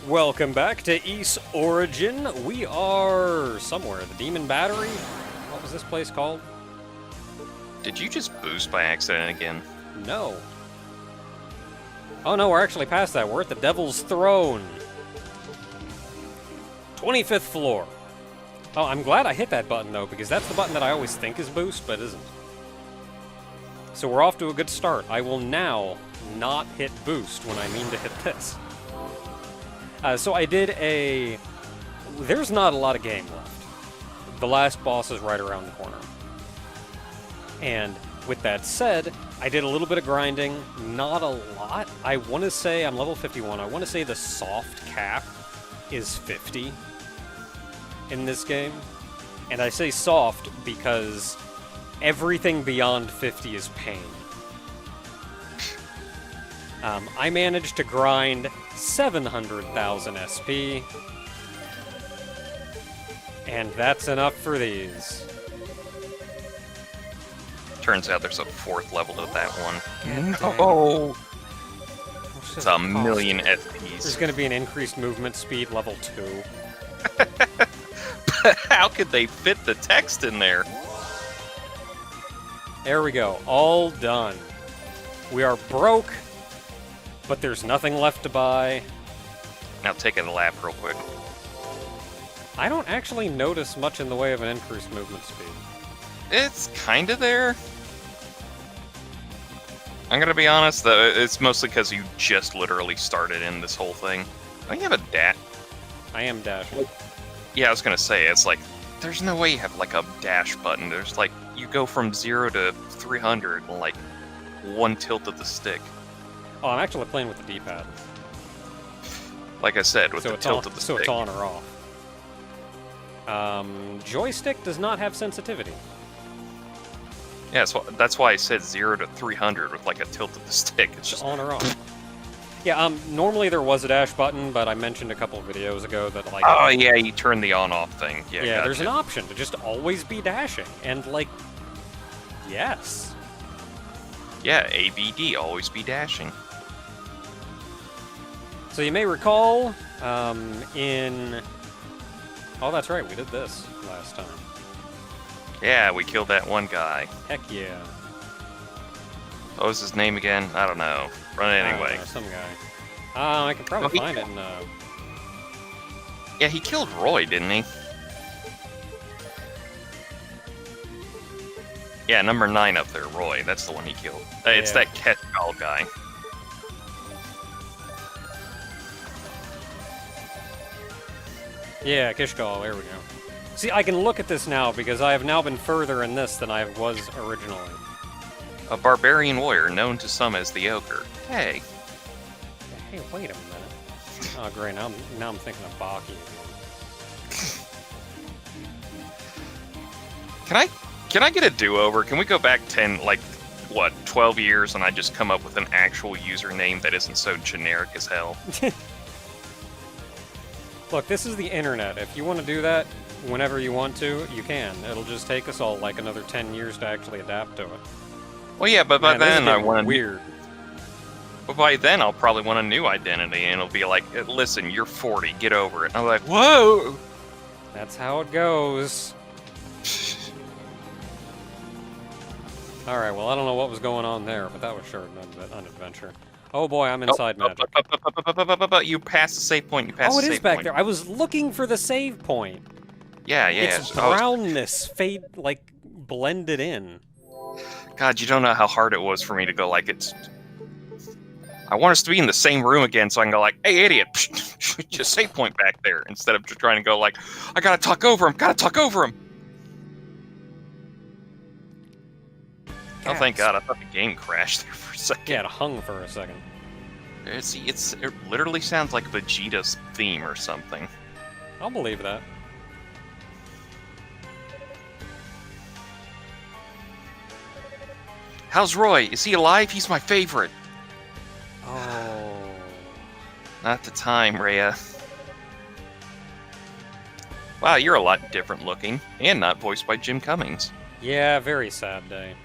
Welcome back to East Origin. We are somewhere. The Demon Battery? What was this place called? Did you just boost by accident again? No. Oh no, we're actually past that. We're at the Devil's Throne. 25th floor. Oh, I'm glad I hit that button though, because that's the button that I always think is boost, but isn't. So we're off to a good start. I will now not hit boost when I mean to hit this. So I did a... There's not a lot of game left. The last boss is right around the corner. And with that said, I did a little bit of grinding, not a lot. I want to say, I'm level 51, I want to say the soft cap is 50 in this game. And I say soft because everything beyond 50 is pain. I managed to grind 700,000 SP, and that's enough for these. Turns out there's a fourth level to that one. Oh! It's a million SPs. There's going to be an increased movement speed level 2. But how could they fit the text in there? There we go. All done. We are broke, but there's nothing left to buy. Now take a lap real quick. I don't actually notice much in the way of an increased movement speed. It's kind of there. I'm gonna be honest, though, it's mostly because you just literally started in this whole thing. Oh, you have a dash. I am dashing. Yeah, I was gonna say, it's like, there's no way you have, like, a dash button. There's, like, you go from 0 to 300 in, like, one tilt of the stick. Oh, I'm actually playing with the D-pad. Like I said, with So the it's tilt on, of the so stick. it's on or off. Joystick does not have sensitivity. Yeah, that's why I said 0 to 300 with, like, a tilt of the stick. It's just... On or off. Yeah, normally there was a dash button, but I mentioned a couple of videos ago that, like... Oh, yeah, you turn the on-off thing. Yeah, yeah, gotcha. there's an option to just always be dashing. And, like, yes. Yeah, ABD, always be dashing. So you may recall, in... Oh, that's right, we did this last time. Yeah, we killed that one guy. Heck yeah. What was his name again? I don't know. Run it anyway. Some guy. I could probably find it in... Yeah, he killed Roy, didn't he? Yeah, number 9 up there, Roy. That's the one he killed. It's Yeah. that Ketchal guy. Yeah, Kishkal, there we go. See, I can look at this now because I have now been further in this than I was originally. A barbarian warrior known to some as the Ogre. Hey. Hey, wait a minute. Oh, great, now I'm thinking of Baki again. Can I get a do-over? Can we go back 10, like, what, 12 years and I just come up with an actual username that isn't so generic as hell? Look, this is the internet. If you want to do that whenever you want to, you can. It'll just take us all like another 10 years to actually adapt to it. Well, yeah, but by Man, this is then I getting want weird. But by then I'll probably want a new identity, and it'll be like, listen, you're 40, get over it. And I'm like, whoa! That's how it goes. Alright, well, I don't know what was going on there, but that was sure an adventure. Oh boy, I'm inside magic. You passed the save point, you passed Oh, the it save is back point. there. I was looking for the save point. Yeah, yeah. It's brownness fade, like, blended in. God, you don't know how hard it was for me to go, like, it's... I want us to be in the same room again so I can go like, hey, idiot, just save point back there, instead of just trying to go like, I gotta talk over him. Oh, thank God, I thought the game crashed there for a second. Yeah, it hung for a second. It literally sounds like Vegeta's theme or something. I'll believe that. How's Roy? Is he alive? He's my favorite. Oh. Not the time, Rhea. Wow, you're a lot different looking, and not voiced by Jim Cummings. Yeah, very sad day.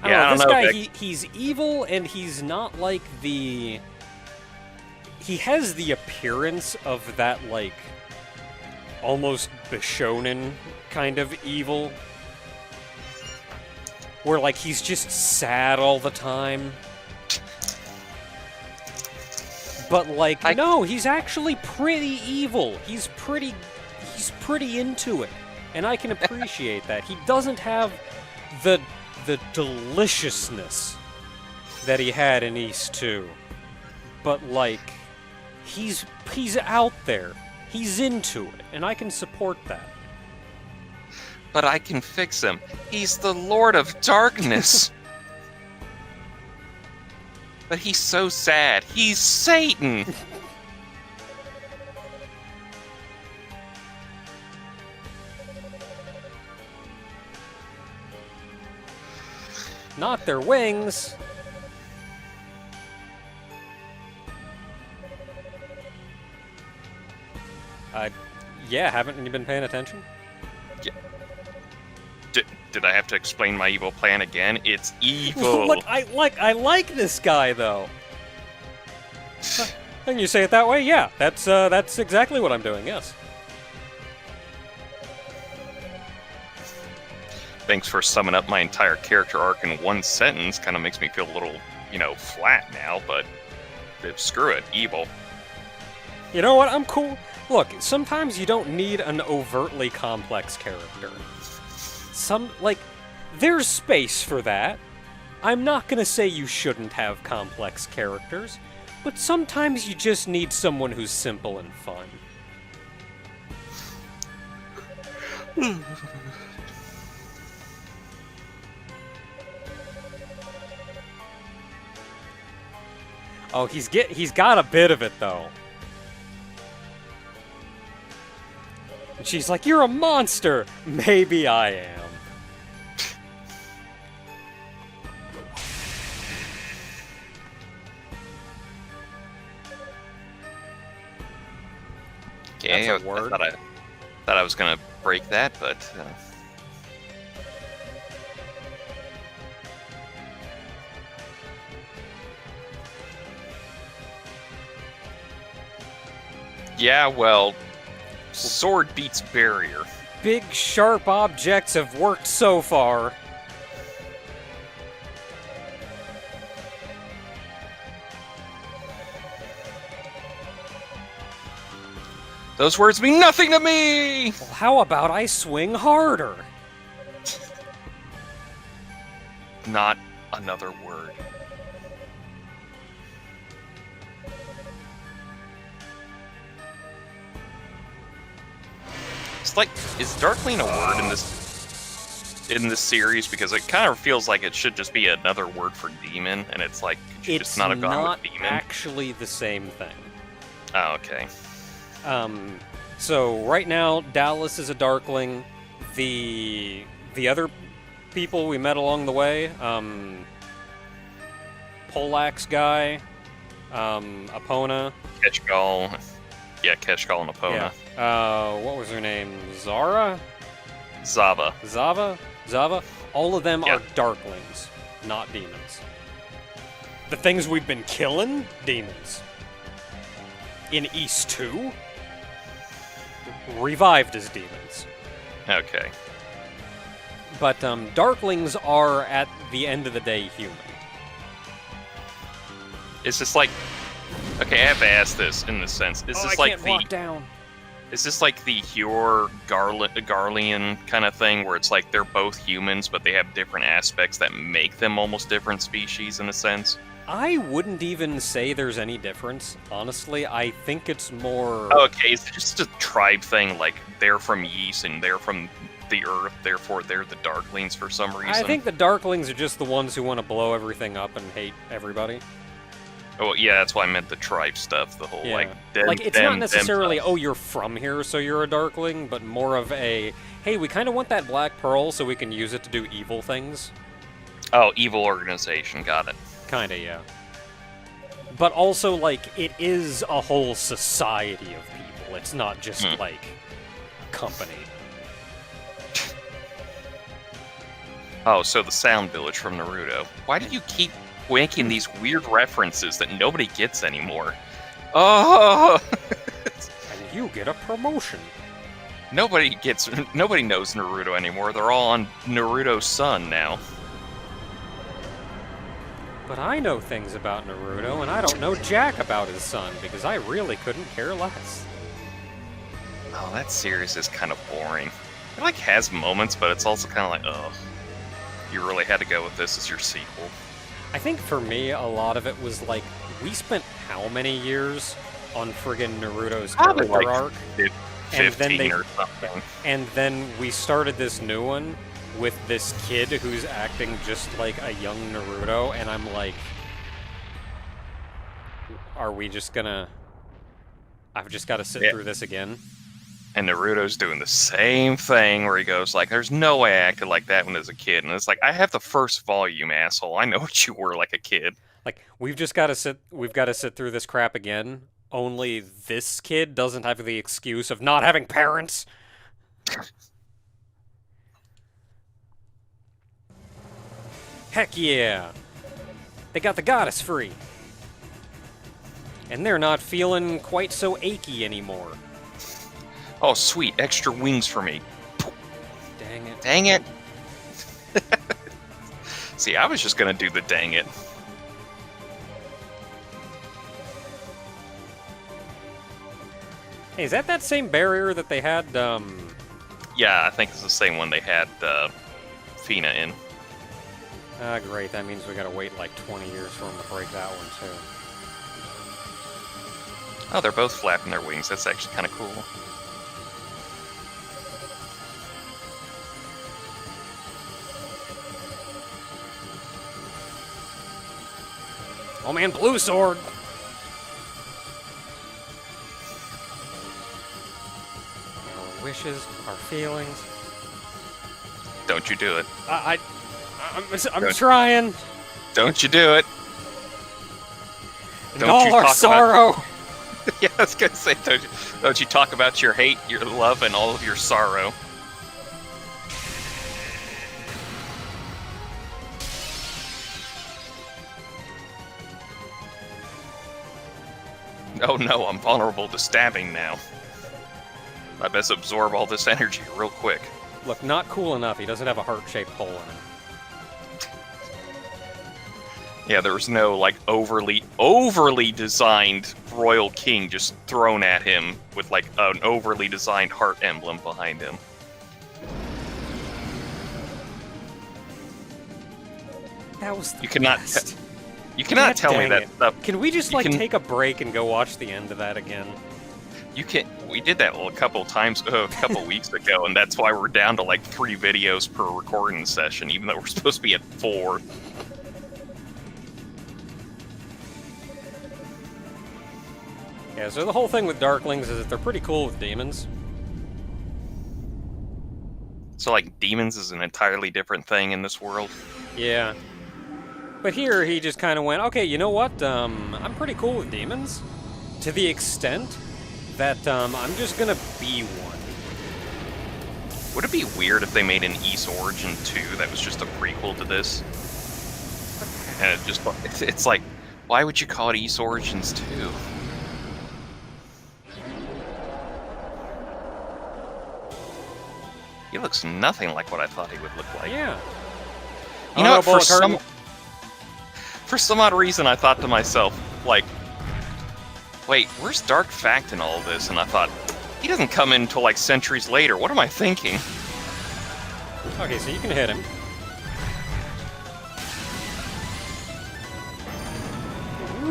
I Yeah, I don't know, don't this know, guy, he's evil, and he's not like the... He has the appearance of that, like, almost Bishonen kind of evil. Where, like, he's just sad all the time. But, like, no, he's actually pretty evil. He's pretty into it. And I can appreciate that. He doesn't have the deliciousness that he had in East 2. But, like, he's out there. He's into it. And I can support that. But I can fix him. He's the Lord of Darkness. But he's so sad. He's Satan. Not their wings. Yeah, haven't you been paying attention? Yeah. Did I have to explain my evil plan again? It's evil. Look, I like this guy though. And you say it that way? Yeah, that's exactly what I'm doing. Yes. Thanks for summing up my entire character arc in one sentence. Kind of makes me feel a little, flat now, but screw it. Evil. You know what? I'm cool. Look, sometimes you don't need an overtly complex character. There's space for that. I'm not gonna say you shouldn't have complex characters, but sometimes you just need someone who's simple and fun. Oh, he's got a bit of it though. And she's like, "You're a monster." Maybe I am. Okay, That's a word. I thought I was gonna break that, but yeah, well, sword beats barrier. Big, sharp objects have worked so far. Those words mean nothing to me! Well, how about I swing harder? Not another word. It's like, is Darkling a word in this series? Because it kind of feels like it should just be another word for demon, and it's like, could you just not have gone with demon? It's not actually the same thing. Oh, okay. So right now, Dallas is a Darkling. The other people we met along the way, Polax guy, Epona. Ketchgall. Yeah, Ketchgall and Epona. Yeah. What was her name? Zara? Zava. Zava? All of them are Darklings, not demons. The things we've been killing? Demons. In East 2? Revived as demons. Okay. But Darklings are, at the end of the day, human. It's just like, okay, I have to ask this in this sense. Is this like down. Is this like the Hure Garlean kind of thing, where it's like they're both humans, but they have different aspects that make them almost different species in a sense? I wouldn't even say there's any difference, honestly. I think it's more... Okay, is it just a tribe thing, like they're from Ys and they're from the Earth, therefore they're the Darklings for some reason? I think the Darklings are just the ones who want to blow everything up and hate everybody. Oh, yeah, that's why I meant the tribe stuff, the whole, Yeah. them, it's them, not necessarily, them oh, you're from here, so you're a Darkling, but more of a, hey, we kind of want that Black Pearl so we can use it to do evil things. Oh, evil organization, got it. Kinda, yeah. But also, it is a whole society of people. It's not just, a company. Oh, so the Sound Village from Naruto. Why do you keep making these weird references that nobody gets anymore? Oh! And you get a promotion. Nobody knows Naruto anymore. They're all on Naruto's son now. But I know things about Naruto, and I don't know jack about his son, because I really couldn't care less. Oh, that series is kind of boring. It, like, has moments, but it's also kind of like, oh, you really had to go with this as your sequel. I think for me, a lot of it was like, we spent how many years on friggin' Naruto's Probably character like arc? 15 or something. And then we started this new one with this kid who's acting just like a young Naruto, and I'm like, are we just gonna... I've just got to sit through this again? And Naruto's doing the same thing where he goes like, there's no way I acted like that when I was a kid. And it's like, I have the first volume, asshole. I know what you were like a kid. Like, we've got to sit through this crap again. Only this kid doesn't have the excuse of not having parents. Heck yeah. They got the goddess free. And they're not feeling quite so achy anymore. Oh, sweet. Extra wings for me. Dang it. Dang it. See, I was just going to do the dang it. Hey, is that same barrier that they had, Yeah, I think it's the same one they had Fina in. Ah, great. That means we gotta wait like 20 years for them to break that one, too. Oh, they're both flapping their wings. That's actually kind of cool. Oh man, blue sword! Our wishes, our feelings. Don't you do it. I'm trying. Don't you do it. And all our sorrow. Yeah, I was gonna say, don't you talk about your hate, your love, and all of your sorrow. Oh no, I'm vulnerable to stabbing now. I best absorb all this energy real quick. Look, not cool enough. He doesn't have a heart-shaped hole in him. Yeah, there was no, like, overly designed royal king just thrown at him with, like, an overly designed heart emblem behind him. That was the You cannot best. You cannot tell me dang that it. stuff. Can we just, like, take a break and go watch the end of that again? You can't. We did that a couple times, a couple weeks ago, and that's why we're down to, like, 3 videos per recording session, even though we're supposed to be at 4. Yeah, so the whole thing with Darklings is that they're pretty cool with demons. So, like, demons is an entirely different thing in this world? Yeah. But here, he just kind of went, okay, you know what? I'm pretty cool with demons. To the extent that I'm just gonna be one. Would it be weird if they made an Ys Origin 2 that was just a prequel to this? And it just, it's like, why would you call it Ys Origins 2? He looks nothing like what I thought he would look like. Yeah. You know what, for some odd reason I thought to myself, like, wait, where's Dark Fact in all of this? And I thought, he doesn't come in until, like, centuries later. What am I thinking? Okay, so you can hit him.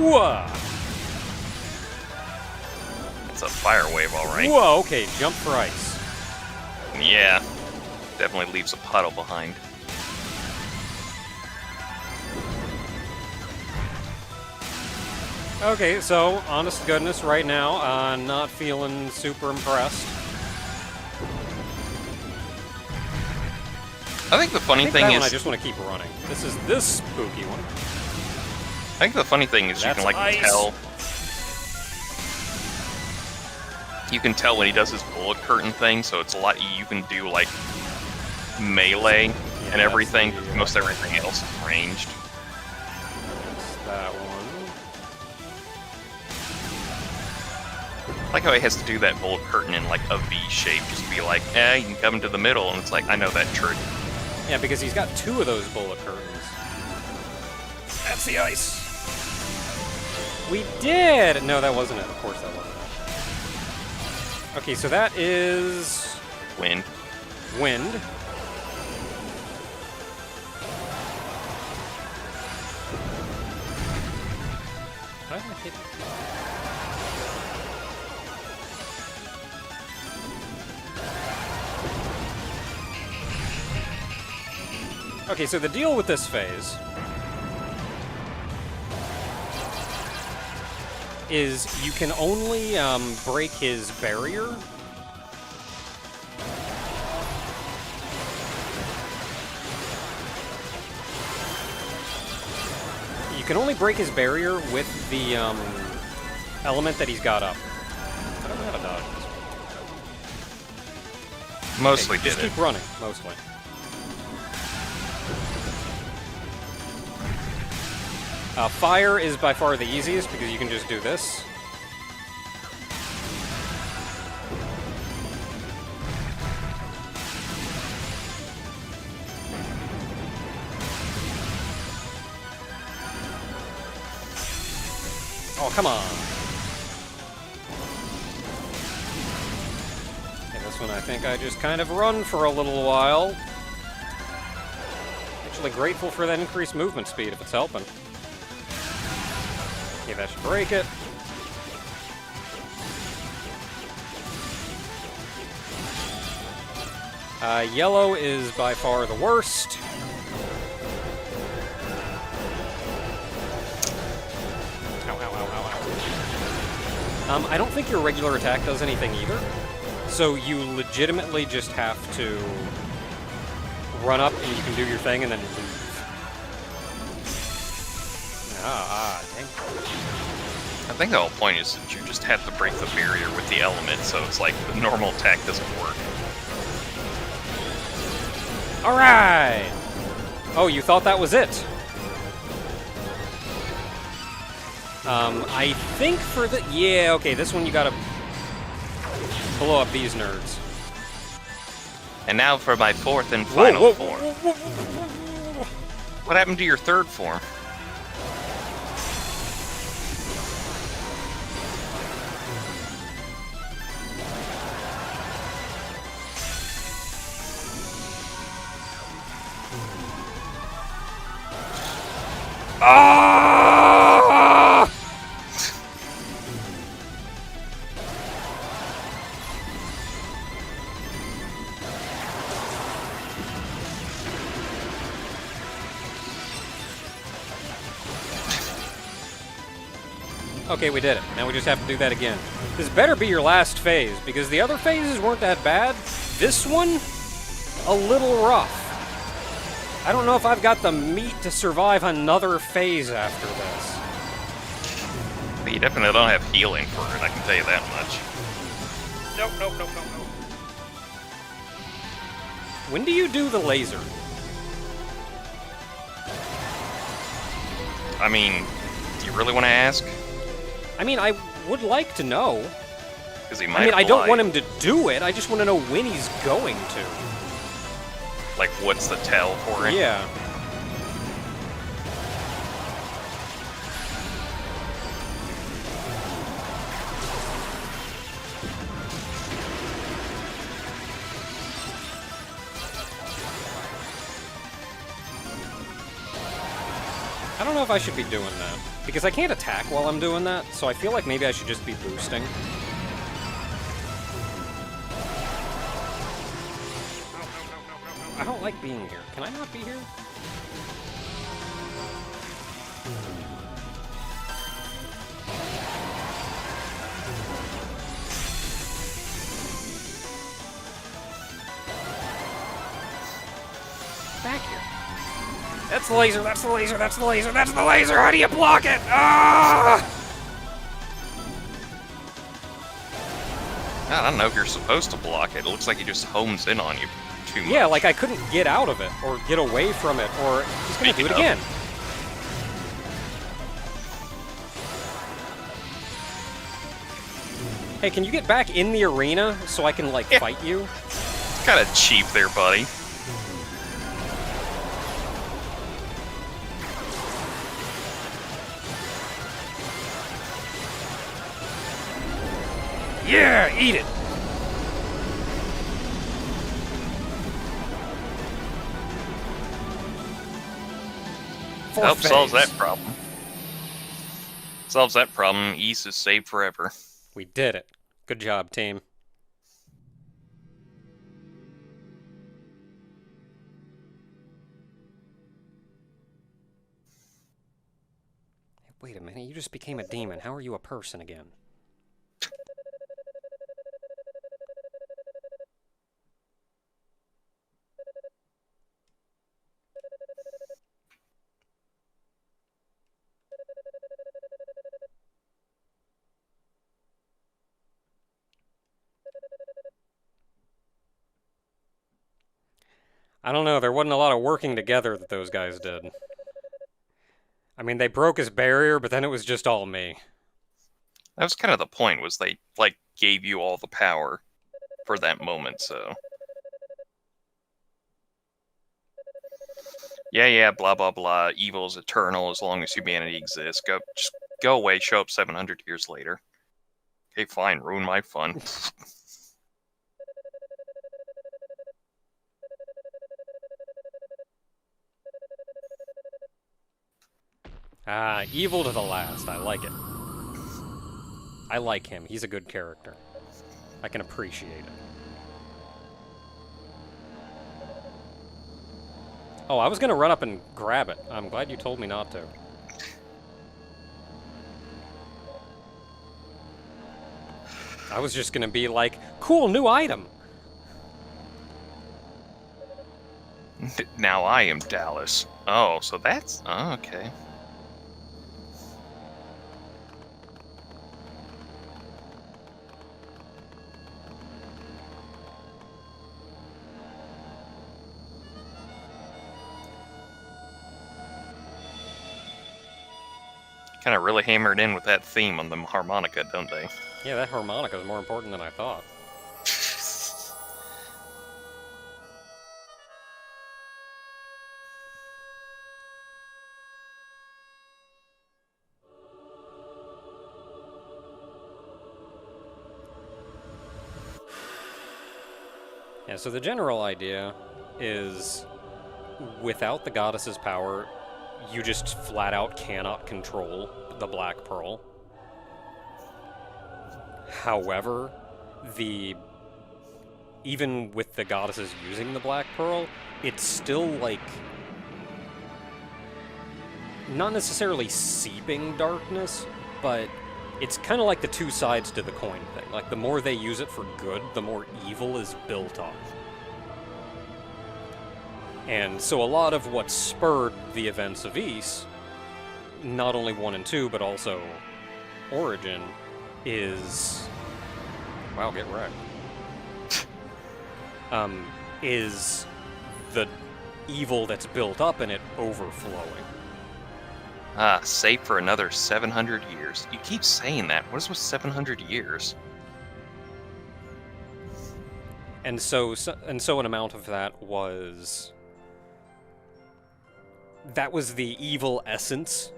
Whoa! It's a fire wave, alright. Whoa, okay, jump for ice. Yeah. Definitely leaves a puddle behind. Okay, so, honest to goodness, right now, not feeling super impressed. I think the funny thing that is... one I just want to keep running. This is this spooky one. I think the funny thing is you can, like, tell... You can tell when he does his bullet curtain thing, so it's a lot... You can do, like, melee Yeah, and everything. that's the, Most everything else is ranged. that's that one. I like how he has to do that bullet curtain in like a V shape, just to be like, you can come into the middle, and it's like, I know that trick. Yeah, because he's got 2 of those bullet curtains. That's the ice. We did! No, that wasn't it. Of course that wasn't it. Okay, so that is... Wind. Wind. Why did I hit it? Okay, so the deal with this phase is you can only break his barrier. You can only break his barrier with the element that he's got up. I don't know how to dodge this. Mostly Okay, just did it. keep running, mostly. Fire is by far the easiest because you can just do this. Oh, come on. Okay, this one I think I just kind of run for a little while. Actually grateful for that increased movement speed if it's helping. Okay, that should break it. Yellow is by far the worst. Ow, ow, ow, ow, ow. I don't think your regular attack does anything either. So you legitimately just have to run up and you can do your thing and then leave. Dang. I think the whole point is that you just have to break the barrier with the element, so it's like the normal attack doesn't work. Alright! Oh, you thought that was it? I think for the... Yeah, okay, this one you gotta blow up these nerds. And now for my 4th and final form. Whoa. What happened to your 3rd form? Ah! Okay, we did it. Now we just have to do that again. This better be your last phase, because the other phases weren't that bad. This one, a little rough. I don't know if I've got the meat to survive another phase after this. But you definitely don't have healing for it, I can tell you that much. Nope. When do you do the laser? I mean, do you really want to ask? I mean, I would like to know. Because he might I mean, I apply. don't want him to do it. I just want to know when he's going to. Like, what's the tell for it? Yeah. I don't know if I should be doing that, because I can't attack while I'm doing that, so I feel like maybe I should just be boosting. I don't like being here. Can I not be here? Back here. That's the laser, that's the laser, that's the laser, that's the laser! How do you block it? Ah! I don't know if you're supposed to block it. It looks like he just homes in on you. too much. Yeah, like I couldn't get out of it, or get away from it, or he's gonna do it again. Hey, can you get back in the arena so I can, like, fight you? It's kind of cheap there, buddy. Yeah, eat it! Oh, solves that problem. Solves that problem. East is saved forever. We did it. Good job, team. Wait a minute, you just became a demon. How are you a person again? I don't know, there wasn't a lot of working together that those guys did. I mean, they broke his barrier, but then it was just all me. That was kind of the point, was they, like, gave you all the power for that moment, so... Yeah, blah, blah, blah, evil's eternal as long as humanity exists. Just go away, show up 700 years later. Okay, fine, ruin my fun. Ah, evil to the last. I like it. I like him. He's a good character. I can appreciate it. Oh, I was gonna run up and grab it. I'm glad you told me not to. I was just gonna be like, cool, new item! Now I am Dallas. Oh, so that's... Oh, okay. Kind of really hammered in with that theme on the harmonica, don't they? Yeah, that harmonica is more important than I thought. Yeah, so the general idea is, without the goddess's power, you just flat out cannot control the Black Pearl. However, even with the goddesses using the Black Pearl, it's still, like, not necessarily seeping darkness, but it's kind of like the two sides to the coin thing. Like, the more they use it for good, the more evil is built up. And so a lot of what spurred the events of Ys, not only 1 and 2, but also Origin, is... Wow, get wrecked. Is the evil that's built up in it overflowing. Ah, safe for another 700 years. You keep saying that. What is with 700 years? And so an amount of that was... That was the evil essence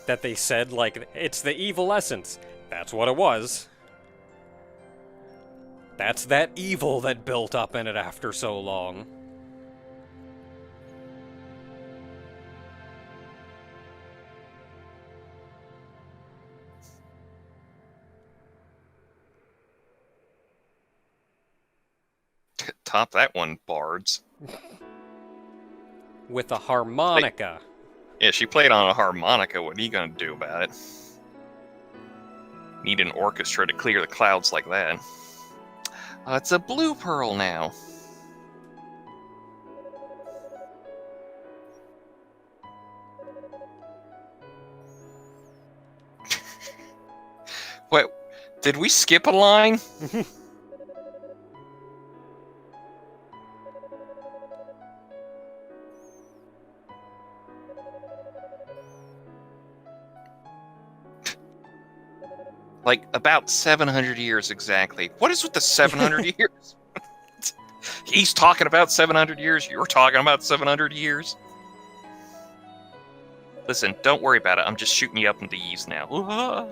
that they said, like, it's the evil essence. That's what it was. That's that evil that built up in it after so long. Top that one, bards. With a harmonica. Yeah, she played on a harmonica. What are you gonna do about it? Need an orchestra to clear the clouds like that. It's a blue pearl now. What? Did we skip a line? Like, about 700 years exactly. What is with the 700 years? He's talking about 700 years. You're talking about 700 years. Listen, don't worry about it. I'm just shooting you up into ease now.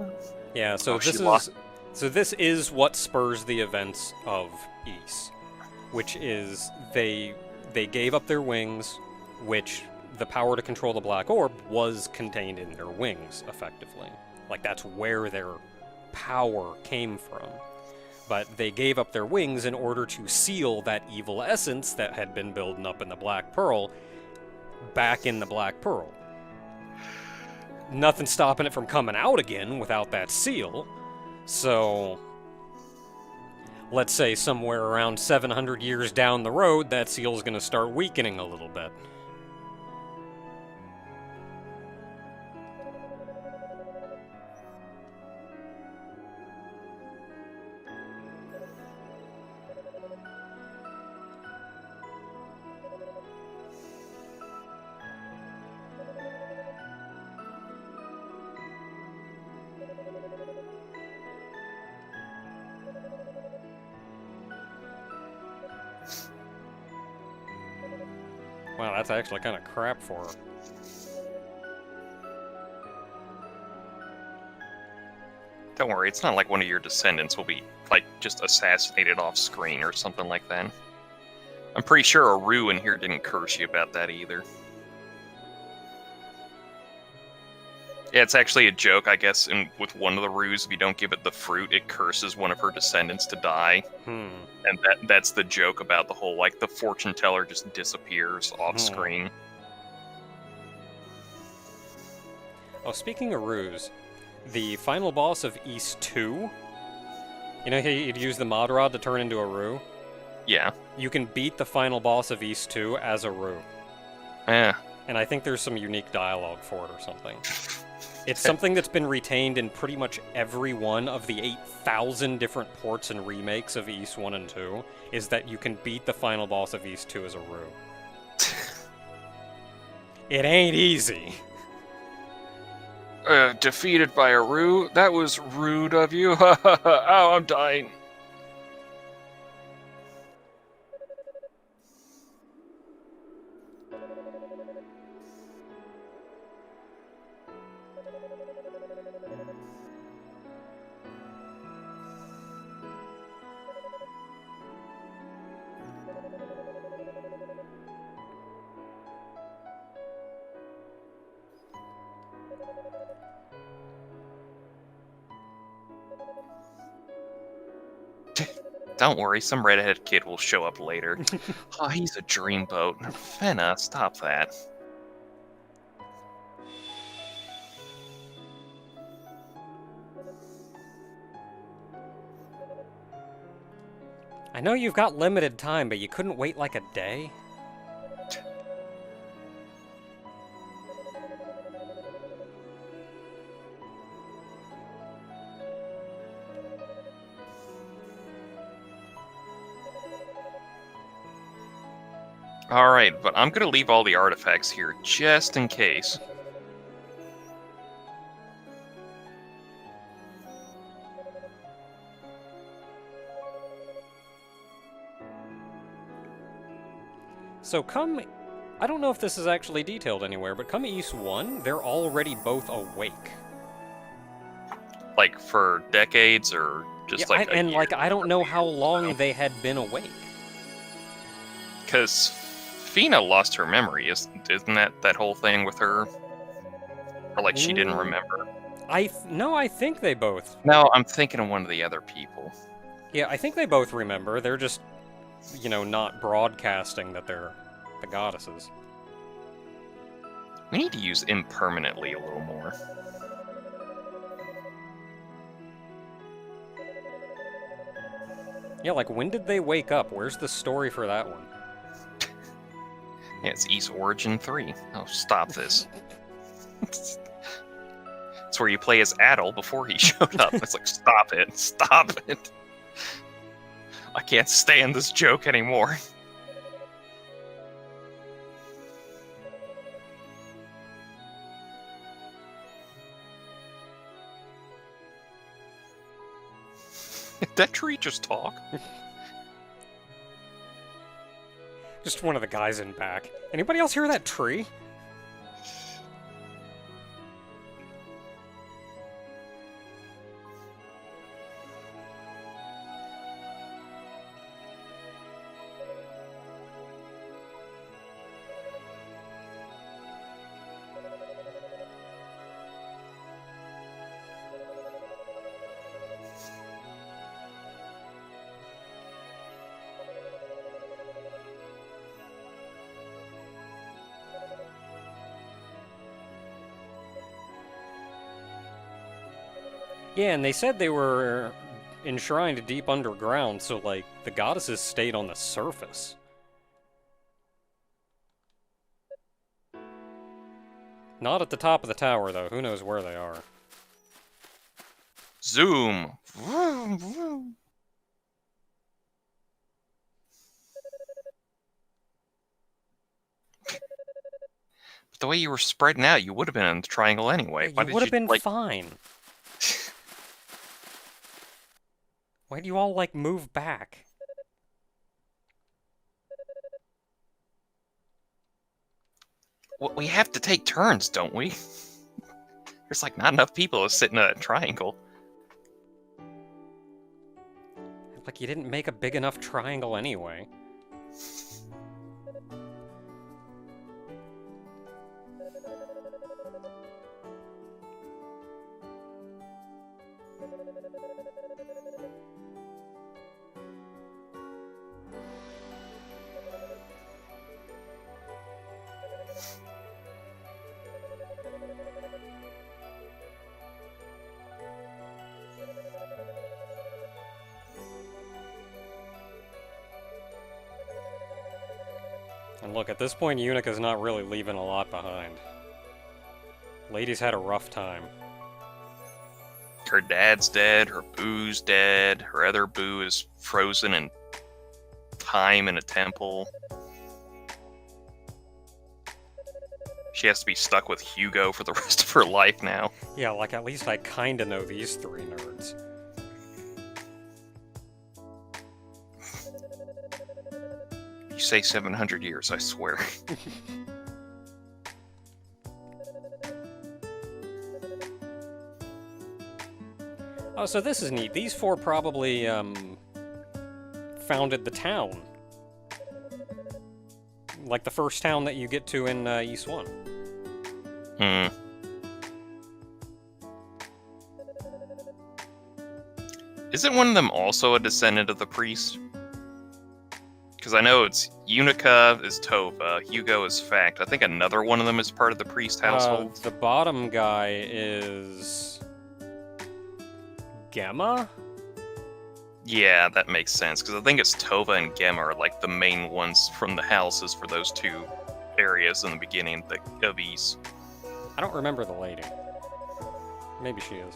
Yeah, so Oh, she lost. this is what spurs the events of Ys, which is they gave up their wings, which the power to control the black orb was contained in their wings, effectively. Like, that's where their power came from. But they gave up their wings in order to seal that evil essence that had been building up in the Black Pearl back in the Black Pearl. Nothing stopping it from coming out again without that seal. So, let's say somewhere around 700 years down the road, that seal's going to start weakening a little bit. Wow, that's actually kind of crap for her. Don't worry, it's not like one of your descendants will be, like, just assassinated off screen or something like that. I'm pretty sure a Rue in here didn't curse you about that either. Yeah, it's actually a joke, I guess, with one of the Rues, if you don't give it the fruit, it curses one of her descendants to die. And that's the joke about the whole, like, the fortune teller just disappears off screen. Oh, speaking of Ruse, the final boss of Ys 2, you know, he'd use the mod rod to turn into a Rue? Yeah. You can beat the final boss of Ys 2 as a Rue. Eh. And I think there's some unique dialogue for it or something. It's something that's been retained in pretty much every one of the 8,000 different ports and remakes of Ys 1 and 2, is that you can beat the final boss of Ys 2 as a Rue. It ain't easy. Defeated by a Rue? That was rude of you. Ow, I'm dying. Don't worry, some redheaded kid will show up later. Oh, he's a dreamboat. Fenna, stop that. I know you've got limited time, but you couldn't wait like a day? Alright, but I'm gonna leave all the artifacts here, just in case. So come... I don't know if this is actually detailed anywhere, but come Ys 1, they're already both awake. Like, for decades, or just like a year? Like, I don't know how long they had been awake. Because Fina lost her memory, isn't that whole thing with her? Or like she didn't remember? No, I think they both... No, I'm thinking of one of the other people. Yeah, I think they both remember. They're just, you know, not broadcasting that they're the goddesses. We need to use impermanently a little more. Yeah, like, when did they wake up? Where's the story for that one? Yeah, it's Ys Origin 3. Oh, stop this. It's where you play as Adel before he showed up. It's like, stop it, stop it. I can't stand this joke anymore. Did that tree just talk? Just one of the guys in back. Anybody else hear that tree? Yeah, and they said they were enshrined deep underground, so, like, the goddesses stayed on the surface. Not at the top of the tower, though. Who knows where they are? Zoom! Vroom, vroom. But the way you were spreading out, you would have been in the triangle anyway. You would have been fine. Why do you all, like, move back? Well, we have to take turns, don't we? There's, like, not enough people to sit in a triangle. Like, you didn't make a big enough triangle anyway. And look, at this point, Unica's not really leaving a lot behind. Lady's had a rough time. Her dad's dead, her boo's dead, her other boo is frozen in time in a temple. She has to be stuck with Hugo for the rest of her life now. Yeah, like, at least I kinda know these three nerds. You say 700 years, I swear. Oh, so this is neat. These four probably, founded the town. Like the first town that you get to in, East 1. Isn't one of them also a descendant of the priest? Because I know it's Unica is Tova, Hugo is Fact. I think another one of them is part of the priest household. The bottom guy is... Gemma? Yeah, that makes sense, because I think it's Tova and Gemma are like the main ones from the houses for those two areas in the beginning of East. I don't remember the lady. Maybe she is.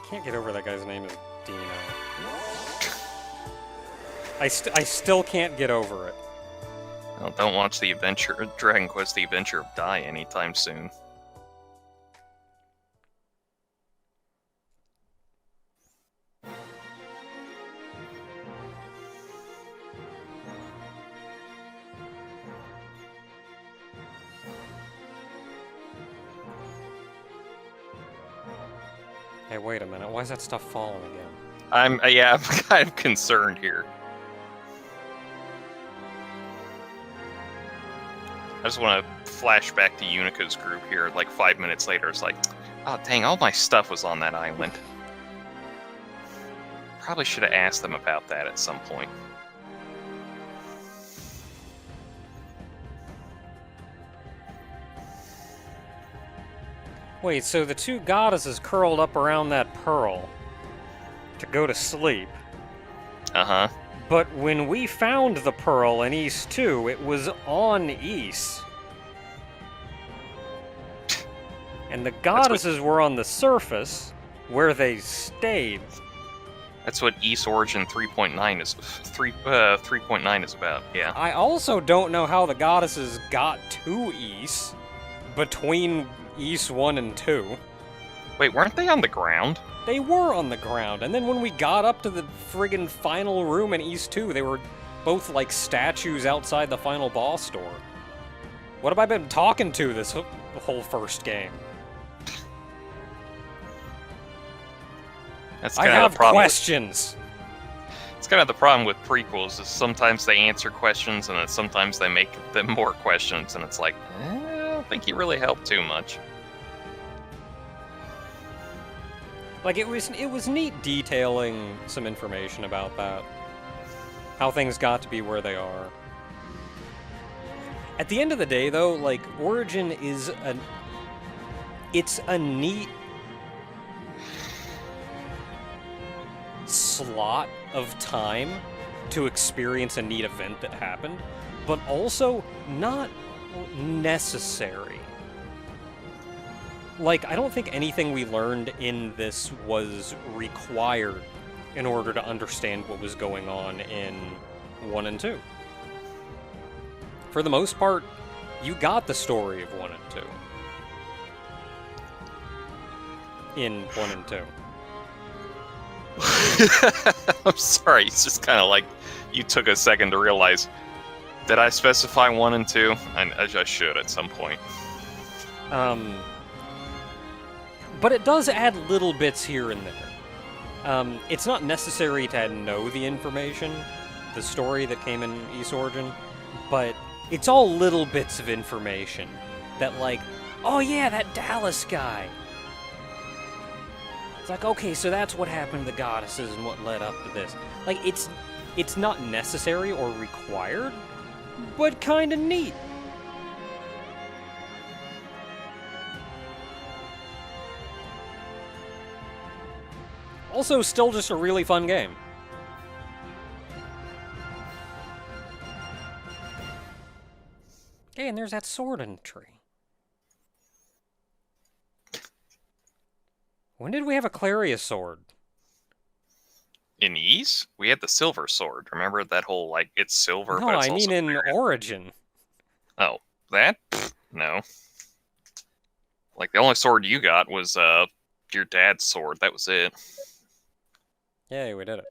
Can't get over that guy's name is Dino. I still can't get over it. Well, don't watch the adventure, Dragon Quest: The Adventure of Dai anytime soon. Hey, wait a minute. Why is that stuff falling again? I'm kind of concerned here. I just want to flash back to Unica's group here, like 5 minutes later. It's like, oh dang, all my stuff was on that island. Probably should have asked them about that at some point. Wait, so the two goddesses curled up around that pearl to go to sleep. Uh-huh. But when we found the pearl in East 2, it was on East. And the goddesses were on the surface, where they stayed. That's what East Origin 3.9 is 3.9 is about. Yeah. I also don't know how the goddesses got to East between East 1 and 2. Wait, weren't they on the ground? They were on the ground, and then when we got up to the friggin' final room in East 2, they were both like statues outside the final boss door. What have I been talking to this whole first game? That's I kind of have the problem. questions. It's kind of the problem with prequels is sometimes they answer questions and then sometimes they make them more questions, and it's like, I don't think you really helped too much. Like, it was neat detailing some information about that. How things got to be where they are. At the end of the day, though, like, Origin is it's a neat slot of time to experience a neat event that happened, but also not necessary. Like, I don't think anything we learned in this was required in order to understand what was going on in 1 and 2. For the most part, you got the story of 1 and 2. In 1 and 2. I'm sorry, it's just kind of like you took a second to realize, did I specify 1 and 2? I should at some point. But it does add little bits here and there. It's not necessary to know the information, the story that came in East Origin, but it's all little bits of information that, like, oh yeah, that Dallas guy. It's like, okay, so that's what happened to the goddesses and what led up to this. Like, it's not necessary or required, but kind of neat. Also, still just a really fun game. Hey, and there's that sword in the tree. When did we have a Clarius sword? In Ys, we had the silver sword. Remember that whole, like, it's silver, No, but it's I also mean in Clarius? Origin. Oh, that? Pfft, no. Like, the only sword you got was, your dad's sword. That was it. Yay, we did it.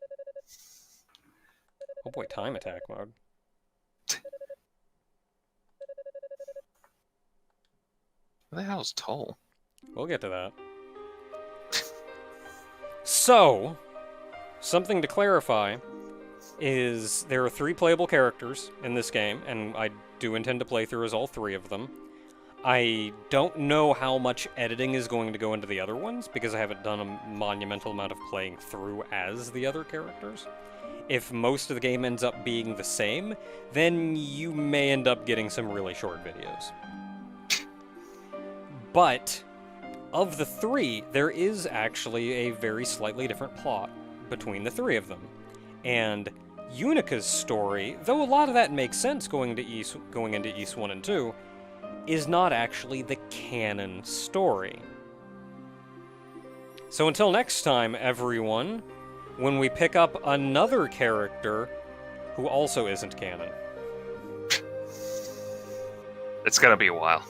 Oh boy, time attack mode. What the hell is Toll? We'll get to that. So, something to clarify is there are 3 playable characters in this game, and I do intend to play through as all 3 of them. I don't know how much editing is going to go into the other ones, because I haven't done a monumental amount of playing through as the other characters. If most of the game ends up being the same, then you may end up getting some really short videos. But of the 3, there is actually a very slightly different plot between the 3 of them. And Unica's story, though a lot of that makes sense going into East 1 and 2, is not actually the canon story. So until next time, everyone, when we pick up another character who also isn't canon. It's gonna be a while.